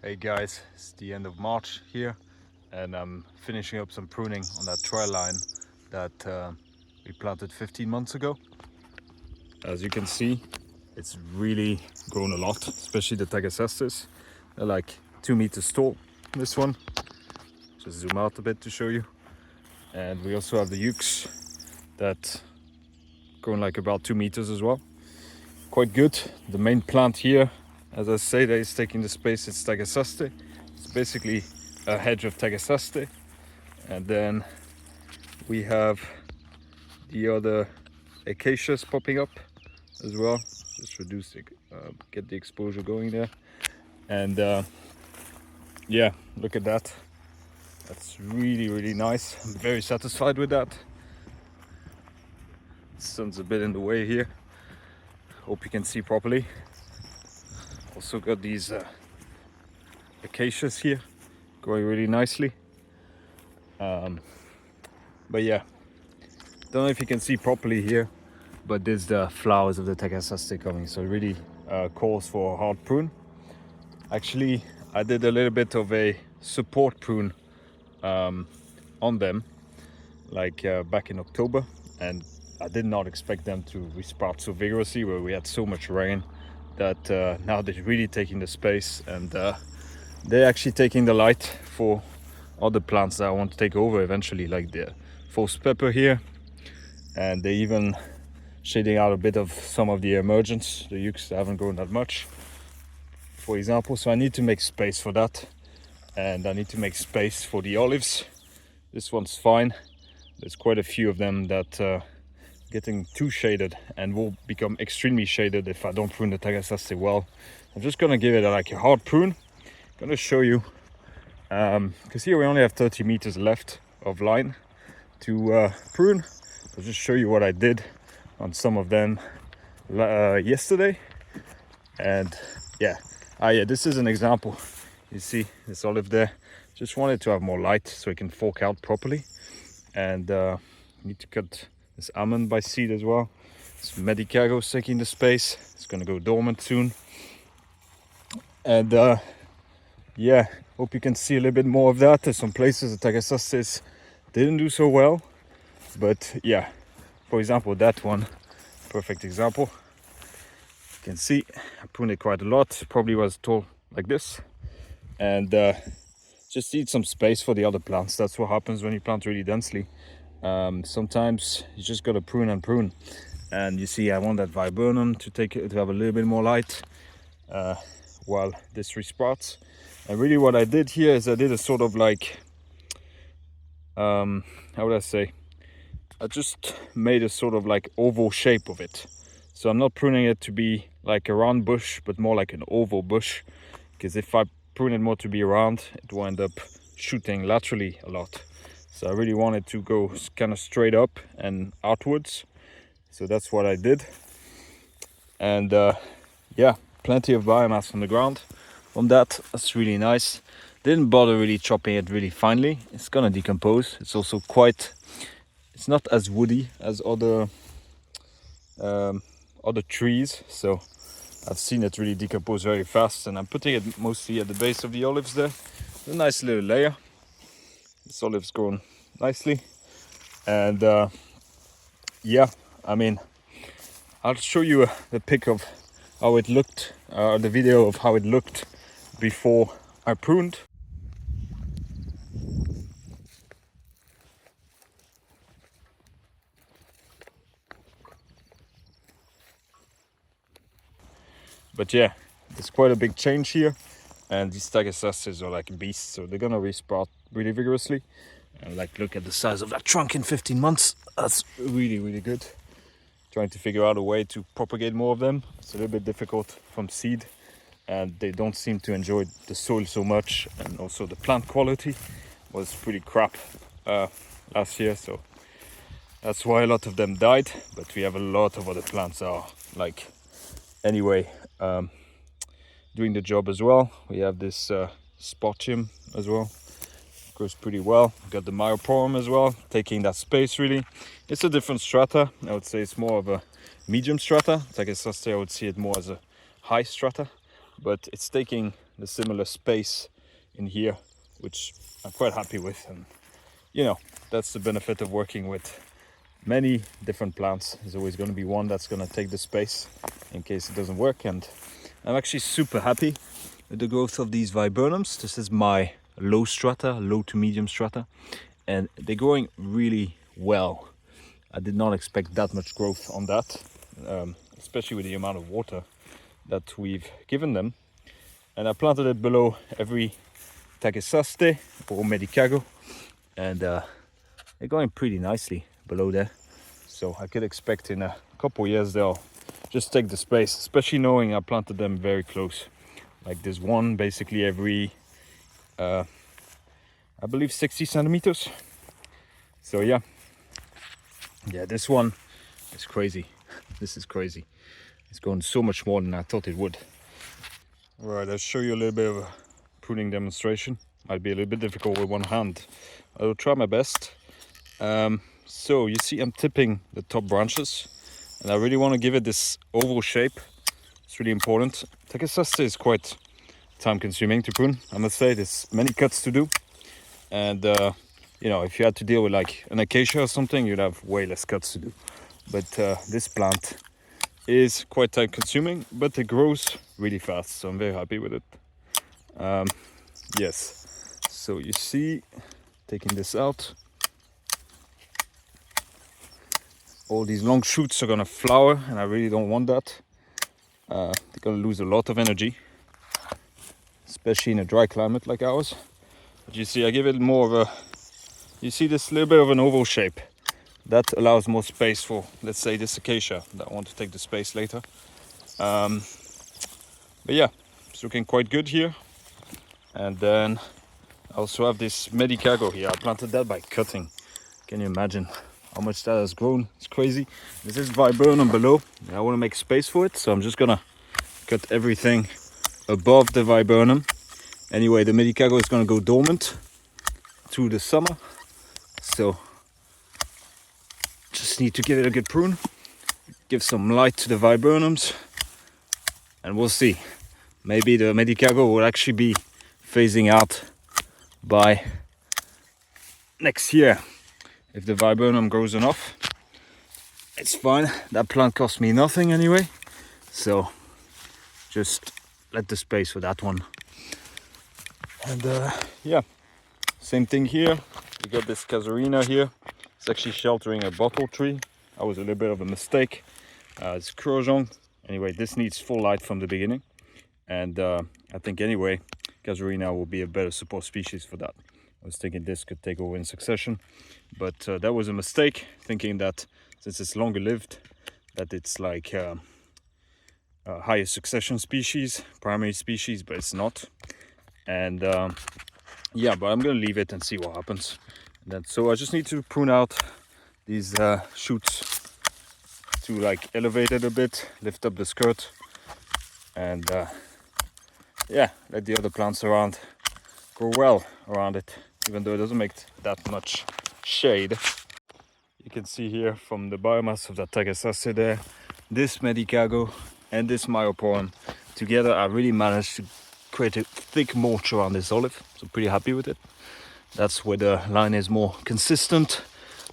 Hey guys, it's the end of March here and I'm finishing up some pruning on that trial line that we planted 15 months ago. As you can see, it's really grown a lot, especially the tagasastes. They're like 2 meters tall, this one. Just zoom out a bit to show you. And we also have the ukes that grown like about 2 meters as well. Quite good. The main plant here, as I say, that is taking the space, it's Tagasaste. It's basically a hedge of Tagasaste. And then we have the other acacias popping up as well. Just reduce it, get the exposure going there. And yeah, look at that. That's really nice. I'm very satisfied with that. The sun's a bit in the way here. Hope you can see properly. Also got these acacias here growing really nicely. But yeah, don't know if you can see properly here, but there's the flowers of the Tagasaste coming, so it really calls for a hard prune. Actually, I did a little bit of a support prune on them, like back in October, and I did not expect them to resprout so vigorously, where we had so much rain that now they're really taking the space, and they're actually taking the light for other plants that I want to take over eventually, like the false pepper here, and they even shading out a bit of some of the emergence, the ukes that haven't grown that much, for example. So I need to make space for that, and I need to make space for the olives. This one's fine. There's quite a few of them that getting too shaded and will become extremely shaded if I don't prune the Tagasaste well. I'm just gonna give it like a hard prune. I'm gonna show you, because here we only have 30 meters left of line to prune. I'll just show you what I did on some of them yesterday. And yeah, this is an example. You see this olive there, just wanted to have more light so it can fork out properly. And need to cut this almond by seed as well. This Medicago's taking the space. It's gonna go dormant soon. And yeah, hope you can see a little bit more of that. There's some places the Tagasastes didn't do so well, but yeah, for example, that one, perfect example. You can see I pruned it quite a lot. Probably was tall like this, and just need some space for the other plants. That's what happens when you plant really densely. Sometimes you just gotta prune and prune. And you see, I want that viburnum to have a little bit more light while this resprouts. And really, what I did here is I did a sort of like, how would I say? I just made a sort of like oval shape of it. So I'm not pruning it to be like a round bush, but more like an oval bush. Because if I prune it more to be round, it will end up shooting laterally a lot. So I really wanted to go kind of straight up and outwards. So that's what I did. And yeah, plenty of biomass on the ground on that. That's really nice. Didn't bother really chopping it really finely. It's gonna decompose. It's also quite, it's not as woody as other trees. So I've seen it really decompose very fast, and I'm putting it mostly at the base of the olives there. A nice little layer. This olive's grown nicely. And yeah, I mean, I'll show you the pic of how it looked, the video of how it looked before I pruned. But yeah, there's quite a big change here, and these Tagasastes are like beasts, so they're gonna resprout really vigorously. And like, look at the size of that trunk in 15 months. That's really good. Trying to figure out a way to propagate more of them. It's a little bit difficult from seed, and they don't seem to enjoy the soil so much, and also the plant quality was pretty crap last year, so that's why a lot of them died. But we have a lot of other plants that are like, anyway, doing the job as well. We have this spotium as well, grows pretty well. We've got the myoporum as well, taking that space really. It's a different strata. I would say it's more of a medium strata. Tagasaste, I would see it more as a high strata, but it's taking the similar space in here, which I'm quite happy with. And you know, that's the benefit of working with many different plants. There's always going to be one that's going to take the space in case it doesn't work. And I'm actually super happy with the growth of these viburnums. This is my low strata, low to medium strata, and they're growing really well. I did not expect that much growth on that, especially with the amount of water that we've given them. And I planted it below every Tagasaste or Medicago, and they're going pretty nicely below there. So I could expect in a couple years they'll just take the space, especially knowing I planted them very close. Like this one basically every, I believe 60 centimeters. So yeah, this one is crazy. This is crazy. It's going so much more than I thought it would. All right, I'll show you a little bit of a pruning demonstration. Might be a little bit difficult with one hand. I will try my best. So you see I'm tipping the top branches, and I really want to give it this oval shape. It's really important. Tagasaste is quite time consuming to prune, I must say. There's many cuts to do, and you know, if you had to deal with like an acacia or something, you'd have way less cuts to do. But this plant is quite time consuming, but it grows really fast, so I'm very happy with it. Yes, so you see, taking this out, all these long shoots are gonna flower, and I really don't want that. They're gonna lose a lot of energy, especially in a dry climate like ours. But you see, I give it more of a, you see this little bit of an oval shape. That allows more space for, let's say, this acacia that I want to take the space later. But yeah, it's looking quite good here. And then I also have this Medicago here. I planted that by cutting. Can you imagine how much that has grown? It's crazy. This is viburnum below. I want to make space for it, so I'm just gonna cut everything above the viburnum. Anyway, the Medicago is gonna go dormant through the summer, so just need to give it a good prune, give some light to the viburnums, and we'll see. Maybe the Medicago will actually be phasing out by next year. If the viburnum grows enough, it's fine. That plant cost me nothing anyway, so just let the space for that one. And yeah, same thing here. We got this casuarina here. It's actually sheltering a bottle tree. That was a little bit of a mistake. It's crojon. Anyway, this needs full light from the beginning, and I think anyway casuarina will be a better support species for that. I was thinking this could take over in succession, but that was a mistake, thinking that since it's longer lived, that it's like a higher succession species, primary species, but it's not. And yeah, but I'm gonna leave it and see what happens. And then, so I just need to prune out these shoots to like elevate it a bit, lift up the skirt, and yeah, let the other plants around grow well around it, even though it doesn't make that much shade. You can see here from the biomass of the Tagasaste there, this Medicago and this Myoporon together, I really managed to create a thick mulch around this olive, so pretty happy with it. That's where the line is more consistent,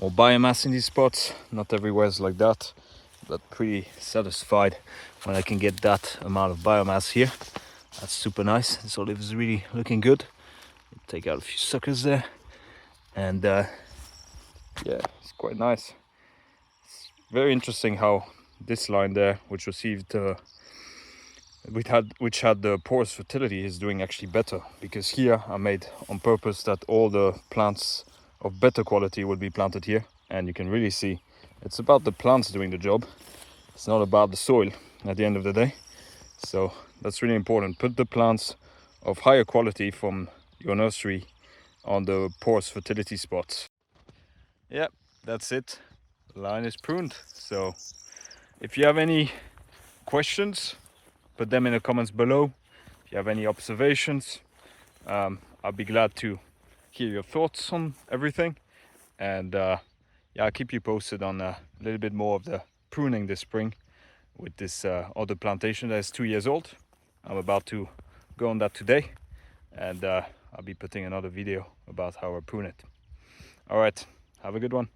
more biomass in these spots. Not everywhere is like that, but pretty satisfied when I can get that amount of biomass here. That's super nice. This olive is really looking good. Take out a few suckers there, and yeah, it's quite nice. It's very interesting how this line there, which received which had the porous fertility, is doing actually better, because here I made on purpose that all the plants of better quality would be planted here, and you can really see it's about the plants doing the job. It's not about the soil at the end of the day. So that's really important. Put the plants of higher quality from your nursery on the porous fertility spots. Yeah, that's it. The line is pruned. So if you have any questions, put them in the comments below. If you have any observations, I'll be glad to hear your thoughts on everything. And yeah, I'll keep you posted on a little bit more of the pruning this spring with this other plantation that is 2 years old. I'm about to go on that today, and I'll be putting another video about how I prune it. All right, have a good one.